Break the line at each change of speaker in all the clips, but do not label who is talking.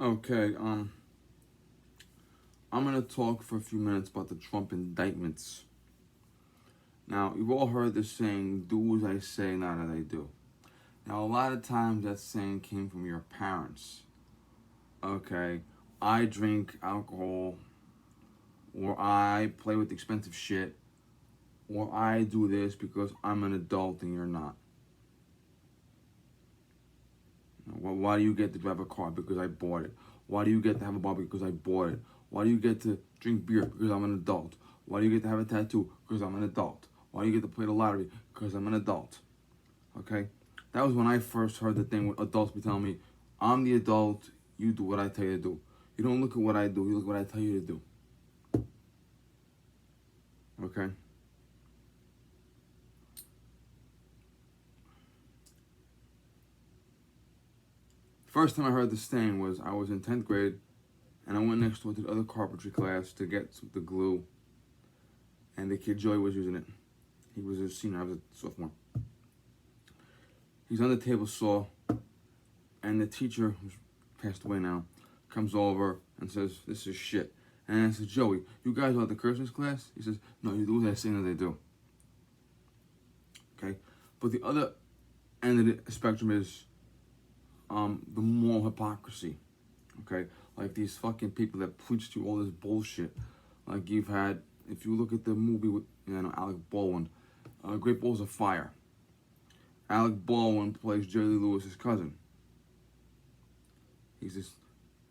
Okay, I'm gonna talk for a few minutes about the Trump indictments. Now, you've all heard the saying, do as I say, not as I do. Now, a lot of times that saying came from your parents. Okay, I drink alcohol, or I play with expensive shit, or I do this because I'm an adult and you're not. Well, why do you get to drive a car? Because I bought it. Why do you get to have a barbecue? Because I bought it. Why do you get to drink beer? Because I'm an adult. Why do you get to have a tattoo? Because I'm an adult. Why do you get to play the lottery? Because I'm an adult. Okay? That was when I first heard the thing with adults be telling me, I'm the adult, you do what I tell you to do. You don't look at what I do, you look at what I tell you to do. Okay? First time I heard this saying was I was in 10th grade and I went next door to the other carpentry class to get the glue, and the kid Joey was using it. He was a senior, I was a sophomore. He's on the table saw, and the teacher, who's passed away now, comes over and says, "This is shit." And I said, "Joey, you guys are at the Christmas class?" He says, "No, you do what I say that they do." Okay? But the other end of the spectrum is the moral hypocrisy. Okay? Like these fucking people that preach to you all this bullshit. Like you've had, if you look at the movie with, Alec Baldwin, Great Balls of Fire. Alec Baldwin plays Jerry Lee Lewis's cousin. He's this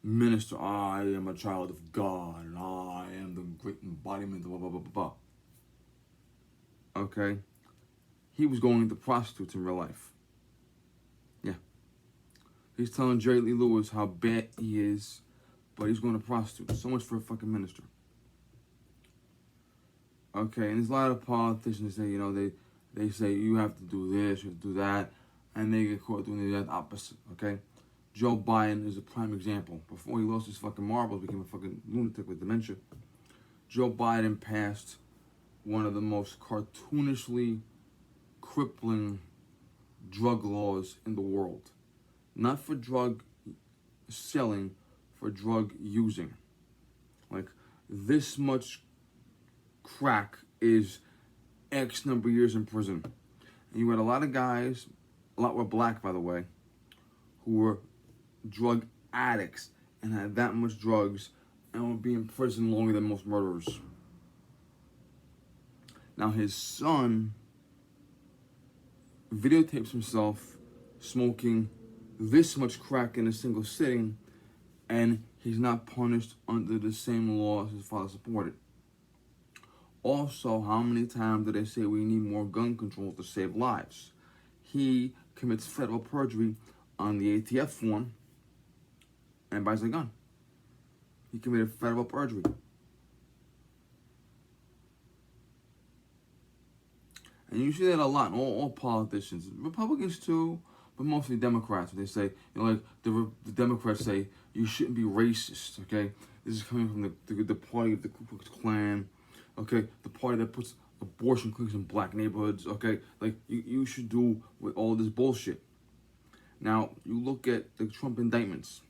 minister. I am a child of God, and I am the great embodiment of blah, blah, blah, blah, blah. Okay? He was going into prostitutes in real life. Yeah. He's telling Jerry Lee Lewis how bad he is, but he's going to prostitutes. So much for a fucking minister. Okay, and there's a lot of politicians that they say you have to do this, you have to do that, and they get caught doing the opposite, okay? Joe Biden is a prime example. Before he lost his fucking marbles, became a fucking lunatic with dementia. Joe Biden passed one of the most cartoonishly crippling drug laws in the world. Not for drug selling, for drug using. Like, this much crack is X number of years in prison. And you had a lot of guys, a lot were black, by the way, who were drug addicts and had that much drugs and would be in prison longer than most murderers. Now his son videotapes himself smoking this much crack in a single sitting, and he's not punished under the same law as his father supported. Also, how many times do they say we need more gun control to save lives? He commits federal perjury on the ATF form and buys a gun. He committed federal perjury. And you see that a lot in all politicians, Republicans too, but mostly Democrats. They say, like the Democrats say, you shouldn't be racist. Okay, this is coming from the party of the Ku Klux Klan. Okay, the party that puts abortion clinics in black neighborhoods. Okay, like you should do with all this bullshit. Now you look at the Trump indictments.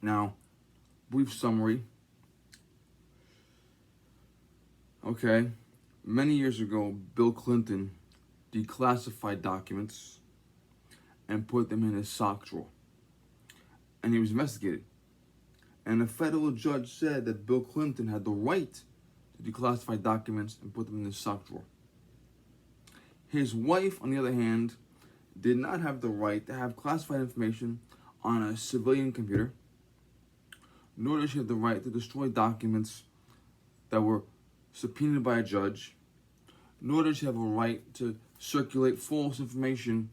Now, brief summary. Okay. Many years ago, Bill Clinton declassified documents and put them in his sock drawer. And he was investigated. And a federal judge said that Bill Clinton had the right to declassify documents and put them in his sock drawer. His wife, on the other hand, did not have the right to have classified information on a civilian computer, nor did she have the right to destroy documents that were subpoenaed by a judge, nor did she have a right to circulate false information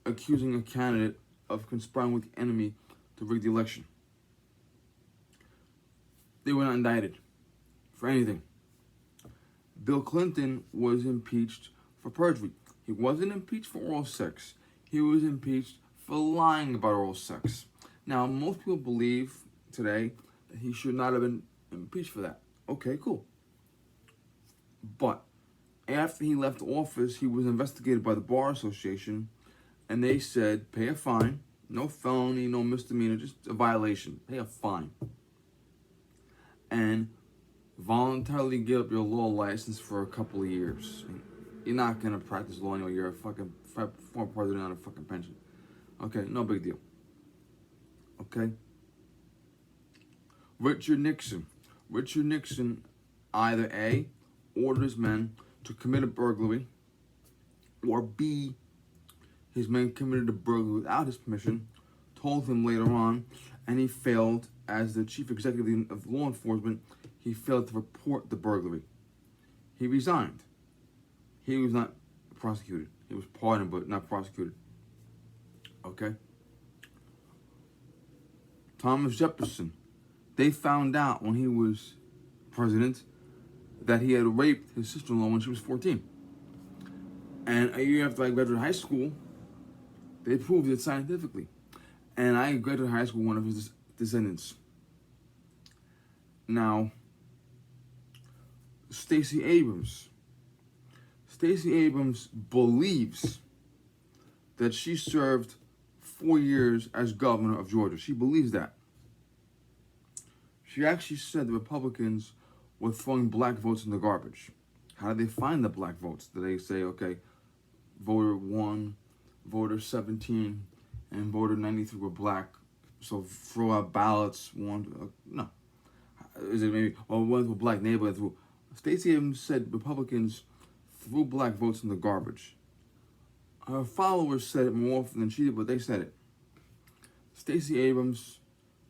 accusing a candidate of conspiring with the enemy to rig the election. They were not indicted for anything. Bill Clinton was impeached for perjury. He wasn't impeached for oral sex. He was impeached for lying about oral sex. Now, most people believe today that he should not have been impeached for that. Okay, cool. But after he left office, he was investigated by the Bar Association, and they said, pay a fine, No felony, no misdemeanor, just a violation. Pay a fine. And voluntarily give up your law license for a couple of years. You're not going to practice law anymore. You're a fucking former president on a fucking pension. Okay, no big deal. Okay? Richard Nixon. Richard Nixon either A, ordered his men to commit a burglary, or B, his men committed a burglary without his permission, told him later on, and he failed as the chief executive of law enforcement. He failed to report the burglary. He resigned. He was not prosecuted. He was pardoned, but not prosecuted. Okay? Thomas Jefferson. They found out when he was president that he had raped his sister-in-law when she was 14. And a year after I graduated high school, they proved it scientifically. And I graduated high school with one of his descendants. Now, Stacey Abrams. Stacey Abrams believes that she served 4 years as governor of Georgia. She believes that. She actually said the Republicans were throwing black votes in the garbage. How do they find the black votes? Do they say, okay, voter 1, voter 17, and voter 93 were black, so throw out ballots? No. Is it maybe, well, one to a black neighborhood through? Stacey Abrams said Republicans threw black votes in the garbage. Her followers said it more often than she did, but they said it. Stacey Abrams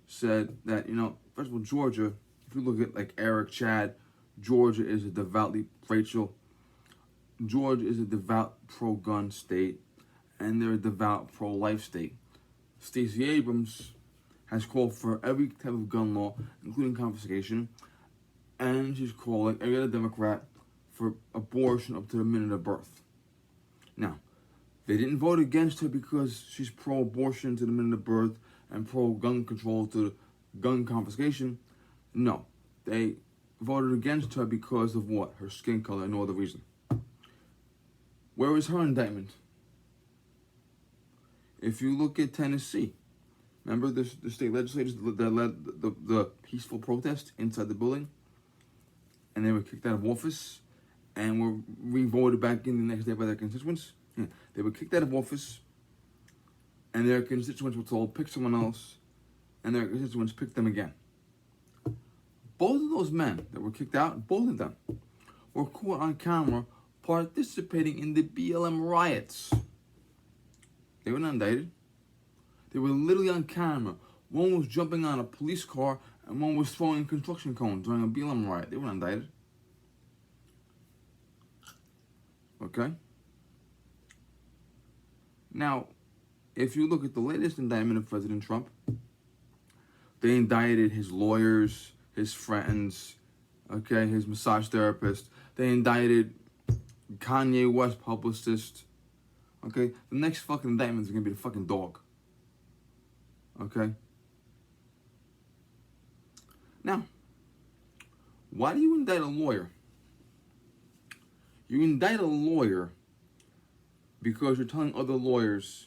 said that, first of all, Georgia, if you look at like Eric, Chad, Georgia is a devoutly, Rachel, Georgia is a devout pro-gun state, and they're a devout pro-life state. Stacey Abrams has called for every type of gun law, including confiscation, and she's calling every other Democrat for abortion up to the minute of birth. Now, they didn't vote against her because she's pro-abortion to the minute of birth and pro-gun control to gun confiscation. No, they voted against her because of what? Her skin color, and no other reason. Where is her indictment? If you look at Tennessee, remember the state legislators that led the peaceful protest inside the building? And they were kicked out of office and were re-voted back in the next day by their constituents? Yeah. They were kicked out of office and their constituents were told, pick someone else, and their constituents picked them again. Both of those men that were kicked out, both of them, were caught on camera participating in the BLM riots. They were not indicted. They were literally on camera. One was jumping on a police car and one was throwing construction cones during a BLM riot. They were not indicted. Okay? Now, if you look at the latest indictment of President Trump, they indicted his lawyers, his friends, okay, his massage therapist. They indicted Kanye West publicist. Okay? The next fucking indictment is going to be the fucking dog. Okay? Now, why do you indict a lawyer? You indict a lawyer because you're telling other lawyers,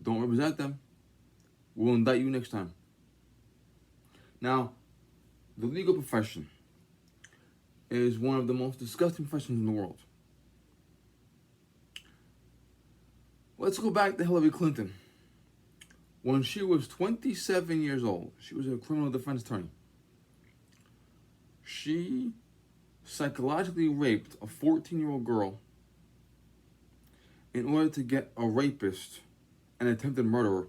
don't represent them. We'll indict you next time. Now, the legal profession is one of the most disgusting professions in the world. Let's go back to Hillary Clinton. When she was 27 years old, she was a criminal defense attorney. She psychologically raped a 14-year-old girl in order to get a rapist and attempted murderer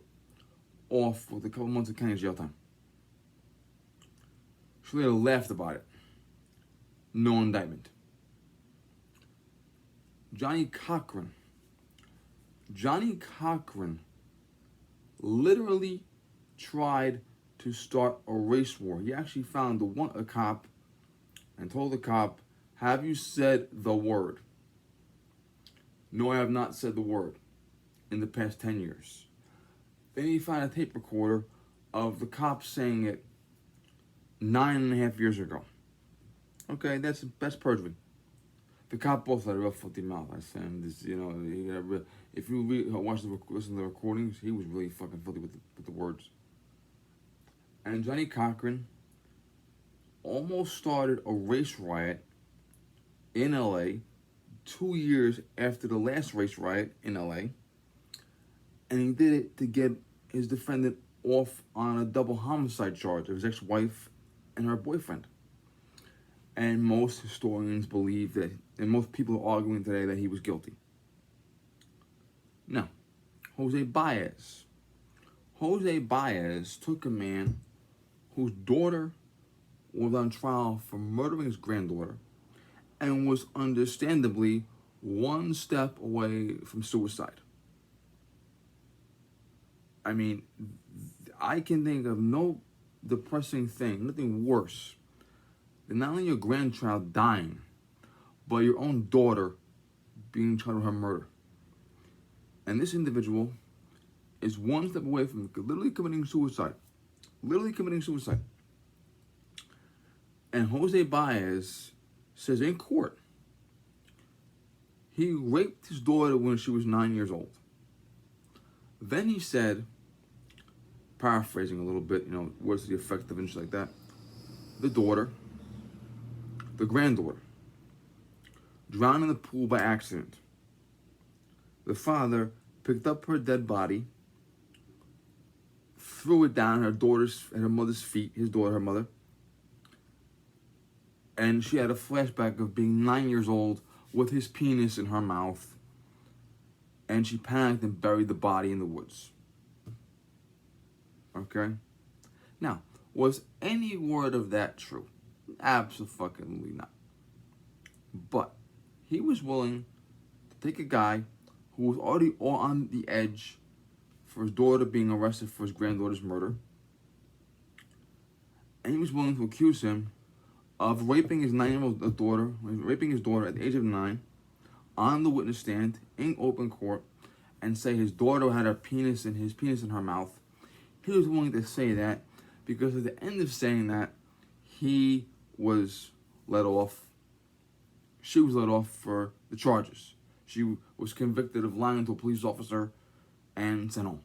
off with a couple months of county jail time. She later laughed about it. No indictment. Johnny Cochran literally tried to start a race war. He actually found a cop and told the cop, have you said the word? No, I have not said the word in the past 10 years. Then he found a tape recorder of the cop saying it 9.5 years ago. Okay, that's perjury. The cop also had a real filthy mouth. I said, this, he had a real, if you listen to the recordings, he was really fucking filthy with the words. And Johnny Cochran almost started a race riot in LA 2 years after the last race riot in LA. And he did it to get his defendant off on a double homicide charge of his ex-wife and her boyfriend. And most historians believe that, and most people are arguing today that he was guilty. Now, Jose Baez. Jose Baez took a man whose daughter was on trial for murdering his granddaughter and was understandably one step away from suicide. I mean, I can think of no depressing thing, nothing worse than not only your grandchild dying, but your own daughter being charged with her murder. And this individual is one step away from literally committing suicide. Literally committing suicide. And Jose Baez says in court, he raped his daughter when she was 9 years old. Then he said, paraphrasing a little bit, words to the effect of and shit like that, the granddaughter, drowned in the pool by accident. The father picked up her dead body, threw it down at her mother's feet, his daughter, her mother, and she had a flashback of being 9 years old with his penis in her mouth, and she panicked and buried the body in the woods. Okay? Now, was any word of that true? Absolutely not. But he was willing to take a guy who was already on the edge for his daughter being arrested for his granddaughter's murder, and he was willing to accuse him of raping his 9-year-old daughter, raping his daughter at the age of 9, on the witness stand in open court, and say his daughter had his penis in her mouth. He was willing to say that because at the end of saying that, he was let off. She was let off for the charges. She was convicted of lying to a police officer and sent home.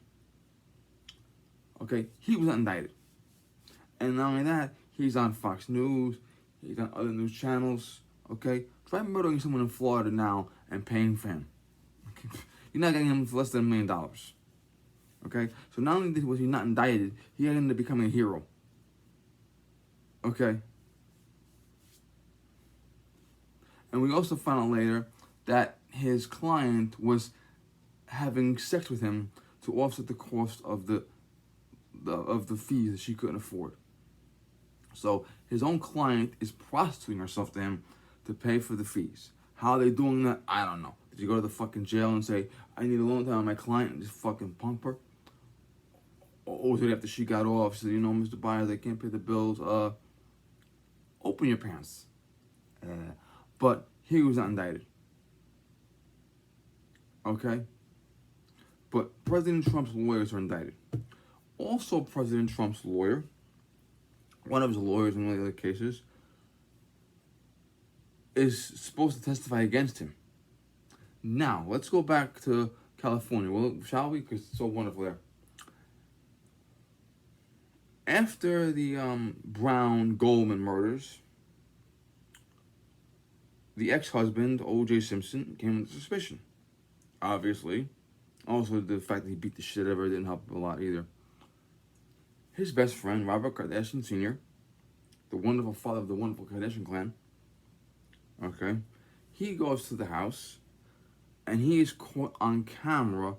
Okay, he was not indicted. And not only that, he's on Fox News, he's on other news channels, okay? Try murdering someone in Florida now and paying for him. Okay? You're not getting him for less than $1 million. Okay? So not only was he not indicted, he ended up becoming a hero. Okay? And we also found out later that his client was having sex with him to offset the cost of the fees that she couldn't afford. So his own client is prostituting herself to him to pay for the fees. How are they doing that? I don't know. Did you go to the fucking jail and say, I need a loan time on my client, and just fucking pump her? Or was it after she got off, she said, Mr. Byers, I can't pay the bills. Open your pants. But he was not indicted. Okay? But President Trump's lawyers are indicted. Also, President Trump's lawyer, one of his lawyers in one of the other cases, is supposed to testify against him. Now, let's go back to California, well, shall we? Because it's so wonderful there. After the Brown Goldman murders, the ex-husband, O.J. Simpson, came into suspicion. Obviously. Also, the fact that he beat the shit out of her didn't help a lot either. His best friend, Robert Kardashian Sr., the wonderful father of the wonderful Kardashian clan, okay, he goes to the house, and he is caught on camera,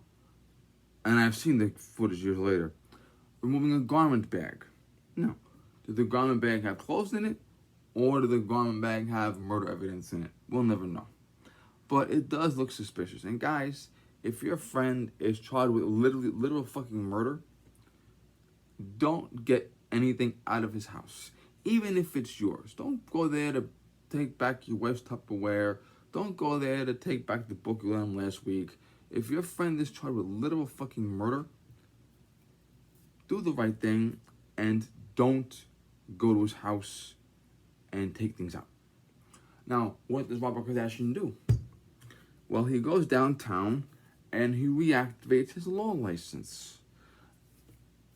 and I've seen the footage years later, removing a garment bag. Now, did the garment bag have clothes in it, or did the garment bag have murder evidence in it? We'll never know. But it does look suspicious. And guys, if your friend is charged with literal fucking murder, don't get anything out of his house. Even if it's yours. Don't go there to take back your wife's Tupperware. Don't go there to take back the book you lent him last week. If your friend is charged with literal fucking murder, do the right thing and don't go to his house and take things out. Now, what does Robert Kardashian do? Well, he goes downtown and he reactivates his law license.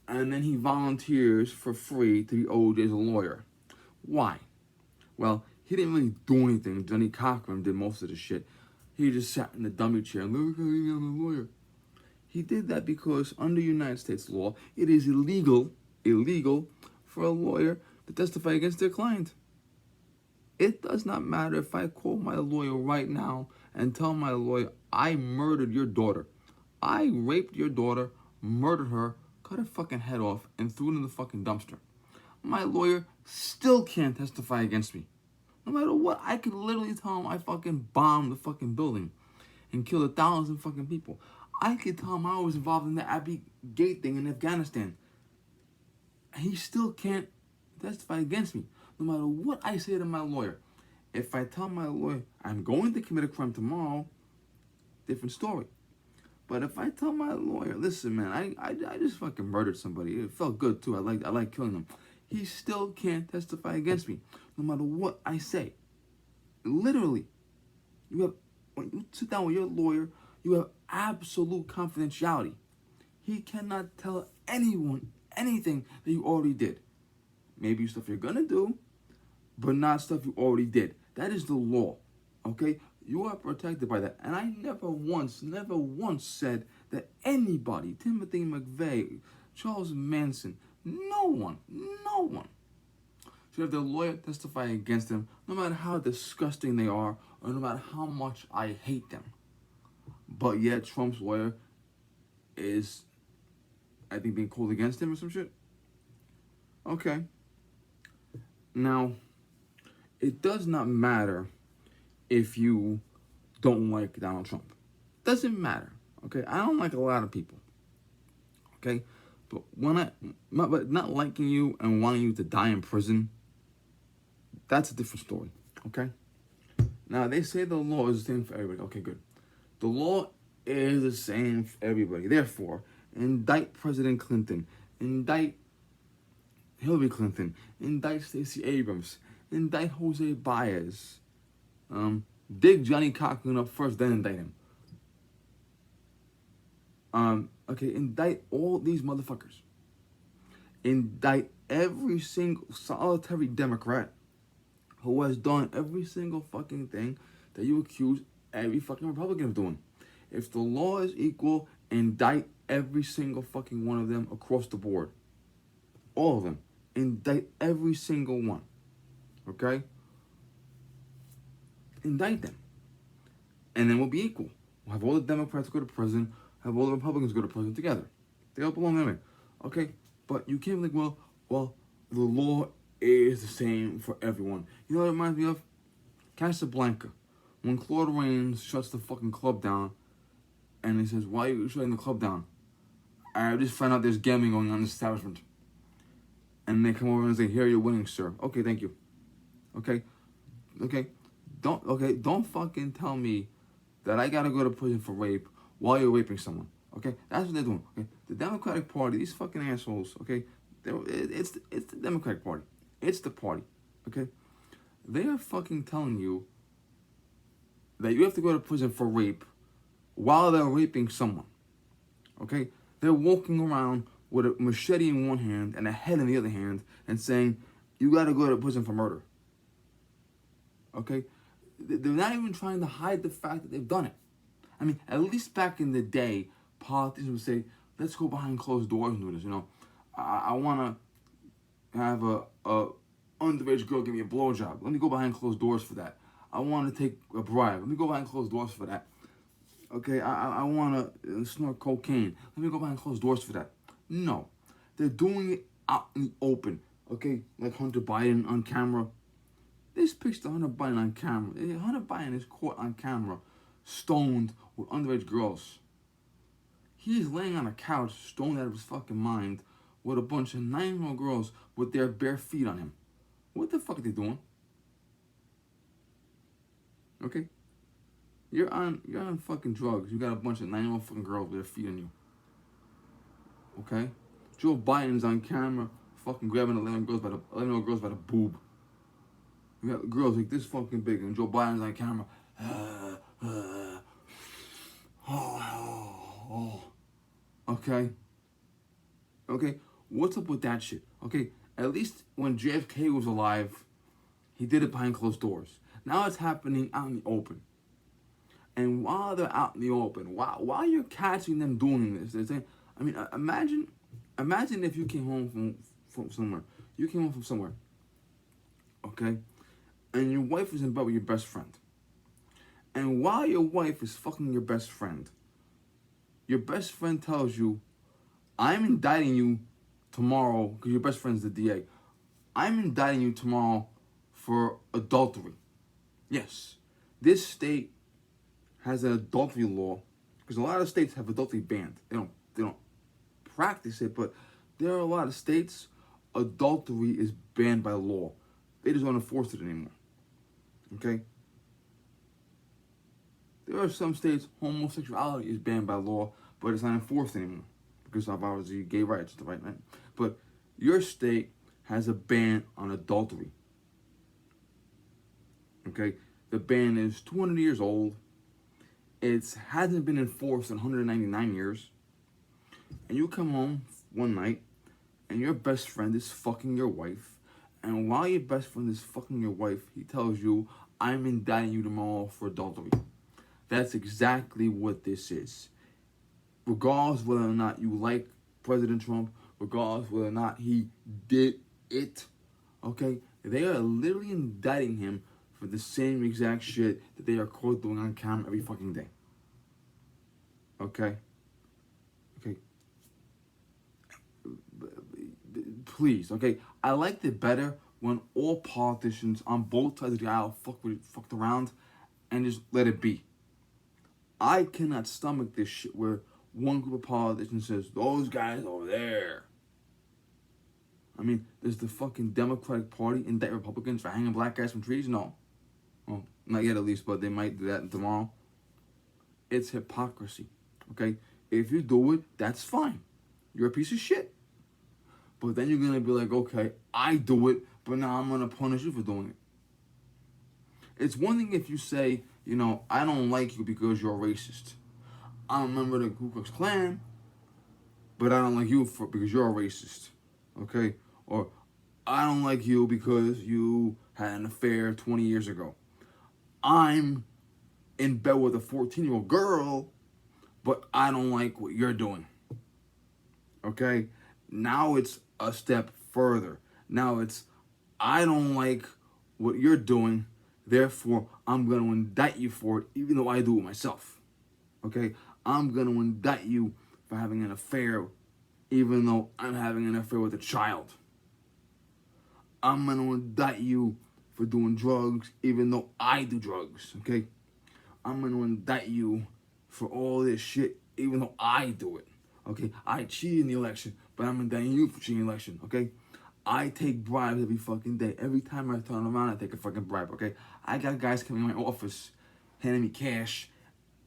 And then he volunteers for free to be OJ's lawyer. Why? Well, he didn't really do anything. Johnny Cochran did most of the shit. He just sat in the dummy chair and look at me, I'm a lawyer. He did that because under United States law, it is illegal for a lawyer to testify against their client. It does not matter if I call my lawyer right now and tell my lawyer, I murdered your daughter. I raped your daughter, murdered her, cut her fucking head off, and threw it in the fucking dumpster. My lawyer still can't testify against me. No matter what, I could literally tell him I fucking bombed the fucking building and killed 1,000 fucking people. I could tell him I was involved in the Abbey Gate thing in Afghanistan. He still can't testify against me, no matter what I say to my lawyer. If I tell my lawyer I'm going to commit a crime tomorrow, different story. But if I tell my lawyer, listen, man, I just fucking murdered somebody. It felt good too. I like killing them. He still can't testify against me, no matter what I say. Literally, when you sit down with your lawyer, you have absolute confidentiality. He cannot tell anyone anything that you already did. Maybe stuff you're gonna do, but not stuff you already did. That is the law, okay? You are protected by that. And I never once said that anybody, Timothy McVeigh, Charles Manson, no one should have their lawyer testify against them, no matter how disgusting they are, or no matter how much I hate them. But yet Trump's lawyer is, I think, being called against him or some shit. Okay. Now, it does not matter if you don't like Donald Trump. It doesn't matter. Okay, I don't like a lot of people. Okay, but but not liking you and wanting you to die in prison, that's a different story. Okay. Now they say the law is the same for everybody. Okay, good. The law is the same for everybody. Therefore, indict President Clinton, indict Hillary Clinton, indict Stacey Abrams, indict Jose Baez. Dig Johnny Cochran up first, then indict him. Okay, indict all these motherfuckers. Indict every single solitary Democrat who has done every single fucking thing that you accuse every fucking Republican of doing. If the law is equal, indict every single fucking one of them across the board. All of them. Indict every single one. Okay? Indict them. And then we'll be equal. We'll have all the Democrats go to prison, have all the Republicans go to prison together. They all belong anyway. Okay? But you can't be like, well, the law is the same for everyone. You know what it reminds me of? Casablanca. When Claude Rains shuts the fucking club down, and he says, why are you shutting the club down? I just found out there's gambling going on in this establishment. And they come over and say, here, you're winning, sir. Okay, thank you. Okay? Don't fucking tell me that I gotta go to prison for rape while you're raping someone. Okay? That's what they're doing. Okay? The Democratic Party, these fucking assholes, okay? It's the Democratic Party. It's the party. Okay? They are fucking telling you that you have to go to prison for rape while they're raping someone. Okay? They're walking around with a machete in one hand and a head in the other hand and saying, you gotta go to prison for murder. Okay? They're not even trying to hide the fact that they've done it. I mean, at least back in the day, politicians would say, let's go behind closed doors and do this, you know. I want to have a underage girl give me a blowjob. Let me go behind closed doors for that. I want to take a bribe. Let me go behind closed doors for that. Okay, I want to snort cocaine. Let me go behind closed doors for that. No, they're doing it out in the open. Okay, like Hunter Biden on camera. This picture of Hunter Biden on camera. Hunter Biden is caught on camera, stoned with underage girls. He's laying on a couch, stoned out of his fucking mind, with a bunch of 9-year-old girls with their bare feet on him. What the fuck are they doing? Okay? You're on fucking drugs. You got a bunch of 9-year-old fucking girls with their feet on you. Okay? Joe Biden's on camera fucking grabbing 11 girls by the boob. We got girls like this fucking big, and Joe Biden's on camera. Okay? Okay? What's up with that shit? Okay? At least when JFK was alive, he did it behind closed doors. Now it's happening out in the open. And while they're out in the open, while you're catching them doing this, they're saying, I mean, imagine if you came home from somewhere. You came home from somewhere, okay? And your wife is in bed with your best friend. And while your wife is fucking your best friend tells you, I'm indicting you tomorrow, because your best friend's the DA. I'm indicting you tomorrow for adultery. Yes, this state has an adultery law, because a lot of states have adultery banned. They don't practice it, but there are a lot of states adultery is banned by law. They just don't enforce it anymore. Okay? There are some states homosexuality is banned by law, but it's not enforced anymore because of obviously gay rights, right? But your state has a ban on adultery. Okay? The ban is 200 years old. It hasn't been enforced in 199 years. And you come home one night and your best friend is fucking your wife. And while your best friend is fucking your wife, he tells you, I'm indicting you tomorrow for adultery. That's exactly what this is. Regardless whether or not you like President Trump, regardless whether or not he did it, okay? They are literally indicting him for the same exact shit that they are caught doing on camera every fucking day. Okay? Okay? Please, okay? I liked it better when all politicians on both sides of the aisle fucked around and just let it be. I cannot stomach this shit where one group of politicians says, those guys over there. I mean, does the fucking Democratic Party indict Republicans for hanging black guys from trees? No. Well, not yet at least, but they might do that tomorrow. It's hypocrisy, okay? If you do it, that's fine. You're a piece of shit. But then you're going to be like, okay, I do it, but now I'm going to punish you for doing it. It's one thing if you say, you know, I don't like you because you're a racist. I'm a member of the Ku Klux Klan, but I don't like you because you're a racist, okay? Or I don't like you because you had an affair 20 years ago. I'm in bed with a 14-year-old girl, but I don't like what you're doing, okay? Now it's a step further. Now it's, I don't like what you're doing, therefore I'm going to indict you for it, even though I do it myself, okay? I'm going to indict you for having an affair, even though I'm having an affair with a child. I'm going to indict you for doing drugs, even though I do drugs, okay? I'm going to indict you for all this shit, even though I do it, okay? I cheated in the election, but I'm indicting you for cheating in the election, okay? I take bribes every fucking day. Every time I turn around, I take a fucking bribe, okay? I got guys coming in my office, handing me cash,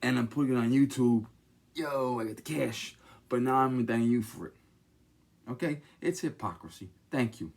and I'm putting it on YouTube. Yo, I got the cash. But now I'm indicting you for it. Okay? It's hypocrisy. Thank you.